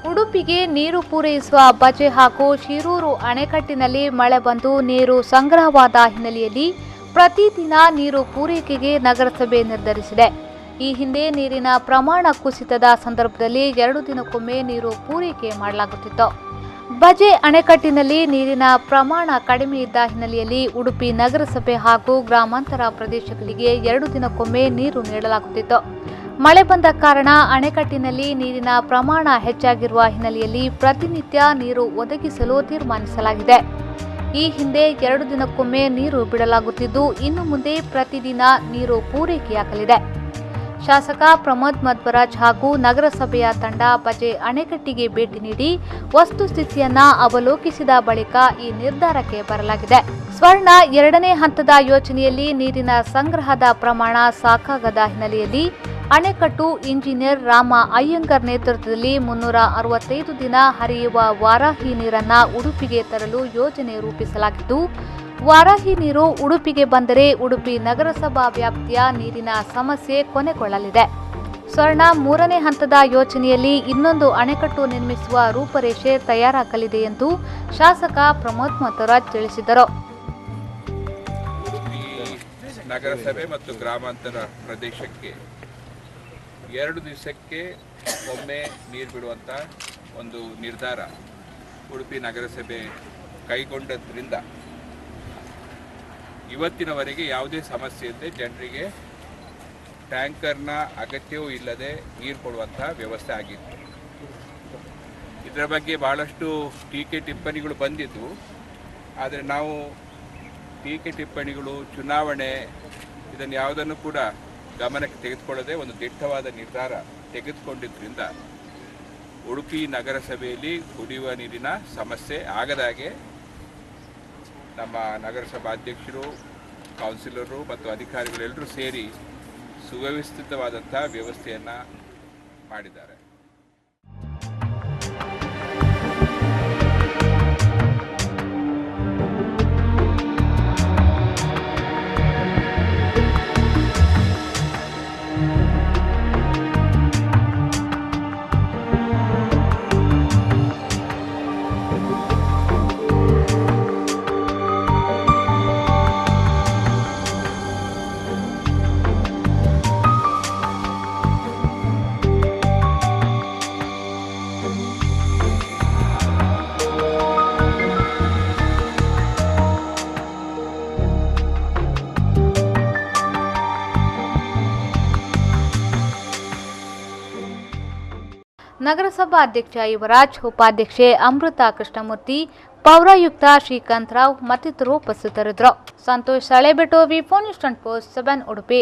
ಉಡುಪಿಗೆ ನೀರು ಪೂರೈಸುವ ಬಜೆ ಹಾಗೂ ಶಿರೂರು ಅಣೆಕಟ್ಟಿನಲ್ಲಿ ಮಳೆ ಬಂದು ನೀರು ಸಂಗ್ರಹವಾದ ಹಿನ್ನೆಲೆಯಲ್ಲಿ ಪ್ರತಿದಿನ ನೀರು ಪೂರೈಕೆಗೆ ನಗರಸಭೆ ನಿರ್ಧರಿಸಿದೆ. ಈ ಹಿಂದೆ ನೀರಿನ ಪ್ರಮಾಣ ಕುಸಿತದ ಸಂದರ್ಭದಲ್ಲಿ 2 ದಿನಕ್ಕೊಮ್ಮೆ ನೀರು ಪೂರೈಕೆ ಮಾಡಲಾಗುತ್ತಿತ್ತು. ಬಜೆ ಅಣೆಕಟ್ಟಿನಲ್ಲಿ ನೀರಿನ ಪ್ರಮಾಣ ಕಡಿಮೆ ಇದ್ದ ಹಿನ್ನೆಲೆಯಲ್ಲಿ ಉಡುಪಿ ನಗರಸಭೆ ಹಾಗೂ ಗ್ರಾಮಾಂತರ ಪ್ರದೇಶಗಳಿಗೆ 2 ದಿನಕ್ಕೊಮ್ಮೆ ನೀರು ನೀಡಲಾಗುತ್ತಿತ್ತು. ಮಳೆ ಬಂದ ಕಾರಣ ಅಣೆಕಟ್ಟಿನಲ್ಲಿ ನೀರಿನ ಪ್ರಮಾಣ ಹೆಚ್ಚಾಗಿರುವ ಹಿನ್ನೆಲೆಯಲ್ಲಿ ಪ್ರತಿನಿತ್ಯ ನೀರು ಒದಗಿಸಲು ತೀರ್ಮಾನಿಸಲಾಗಿದೆ. ಈ ಹಿಂದೆ 2 ದಿನಕ್ಕೊಮ್ಮೆ ನೀರು ಬಿಡಲಾಗುತ್ತಿದ್ದು, ಇನ್ನು ಮುಂದೆ ಪ್ರತಿದಿನ ನೀರು ಪೂರೈಕೆಯಾಗಲಿದೆ. ಶಾಸಕ ಪ್ರಮೋದ್ ಮಧ್ವರಾಜ್ ಹಾಗೂ ನಗರಸಭೆಯ ತಂಡ ಬಜೆ ಅಣೆಕಟ್ಟಿಗೆ ಭೇಟಿ ನೀಡಿ ವಸ್ತುಸ್ಥಿತಿಯನ್ನ ಅವಲೋಕಿಸಿದ ಬಳಿಕ ಈ ನಿರ್ಧಾರಕ್ಕೆ ಬರಲಾಗಿದೆ. ಸ್ವರ್ಣ 2ನೇ ಹಂತದ ಯೋಜನೆಯಲ್ಲಿ ನೀರಿನ ಸಂಗ್ರಹದ ಪ್ರಮಾಣ ಸಾಕಾಗದ ಹಿನ್ನೆಲೆಯಲ್ಲಿ ಅಣೆಕಟ್ಟು ಇಂಜಿನಿಯರ್ ರಾಮ ಅಯ್ಯಂಗರ್ ನೇತೃತ್ವದಲ್ಲಿ 365 ದಿನ ಹರಿಯುವ ವಾರಾಹಿ ನೀರನ್ನ ಉಡುಪಿಗೆ ತರಲು ಯೋಜನೆ ರೂಪಿಸಲಾಗಿದ್ದು, ವಾರಾಹಿ ನೀರು ಉಡುಪಿಗೆ ಬಂದರೆ ಉಡುಪಿ ನಗರಸಭಾ ವ್ಯಾಪ್ತಿಯ ನೀರಿನ ಸಮಸ್ಯೆ ಕೊನೆಗೊಳ್ಳಲಿದೆ. ಸ್ವರ್ಣ 3ನೇ ಹಂತದ ಯೋಜನೆಯಲ್ಲಿ ಇನ್ನೊಂದು ಅಣೆಕಟ್ಟು ನಿರ್ಮಿಸುವ ರೂಪರೇಷೆ ತಯಾರಾಗಲಿದೆ ಎಂದು ಶಾಸಕ ಪ್ರಮೋದ್ ಮಧ್ವರಾಜ್ ತಿಳಿಸಿದರು. ನಗರಸಭೆ ಮತ್ತು ಗ್ರಾಮಾಂತರ ಪ್ರದೇಶಕ್ಕೆ 2 ದಿವಸಕ್ಕೆ ಒಮ್ಮೆ ನೀರು ಬಿಡುವಂಥ ಒಂದು ನಿರ್ಧಾರ ಉಡುಪಿ ನಗರಸಭೆ ಕೈಗೊಂಡದ್ರಿಂದ ಇವತ್ತಿನವರೆಗೆ ಯಾವುದೇ ಸಮಸ್ಯೆ ಇಲ್ಲದೆ ಜನರಿಗೆ ಟ್ಯಾಂಕರ್ನ ಅಗತ್ಯವೂ ಇಲ್ಲದೆ ನೀರು ಕೊಡುವಂಥ ವ್ಯವಸ್ಥೆ ಆಗಿತ್ತು. ಇದರ ಬಗ್ಗೆ ಭಾಳಷ್ಟು ಟೀಕೆ ಟಿಪ್ಪಣಿಗಳು ಬಂದಿದ್ದು, ಆದರೆ ನಾವು ಟೀಕೆ ಟಿಪ್ಪಣಿಗಳು, ಚುನಾವಣೆ ಇದನ್ನು ಯಾವುದನ್ನು ಕೂಡ ಗಮನಕ್ಕೆ ತೆಗೆದುಕೊಳ್ಳದೆ ಒಂದು ದಿಟ್ಟವಾದ ನಿರ್ಧಾರ ತೆಗೆದುಕೊಂಡಿದ್ದರಿಂದ ಉಡುಪಿ ನಗರಸಭೆಯಲ್ಲಿ ಕುಡಿಯುವ ನೀರಿನ ಸಮಸ್ಯೆ ಆಗದಾಗೆ ನಮ್ಮ ನಗರಸಭಾ ಅಧ್ಯಕ್ಷರು, ಕೌನ್ಸಿಲರು ಮತ್ತು ಅಧಿಕಾರಿಗಳೆಲ್ಲರೂ ಸೇರಿ ಸುವ್ಯವಸ್ಥಿತವಾದಂಥ ವ್ಯವಸ್ಥೆಯನ್ನು ಮಾಡಿದ್ದಾರೆ. ನಗರಸಭಾ ಅಧ್ಯಕ್ಷ ಯುವರಾಜ್, ಉಪಾಧ್ಯಕ್ಷೆ ಅಮೃತ ಕೃಷ್ಣಮೂರ್ತಿ, ಪೌರಾಯುಕ್ತ ಶ್ರೀಕಾಂತ್ ರಾವ್ ಮತ್ತಿತರರು ಉಪಸ್ಥಿತರಿದ್ದರು. ಸಂತೋಷ್ ಸಳೆಬೆಟ್ಟು, ವಿ4 ನ್ಯೂಸ್ 7 ಉಡುಪಿ.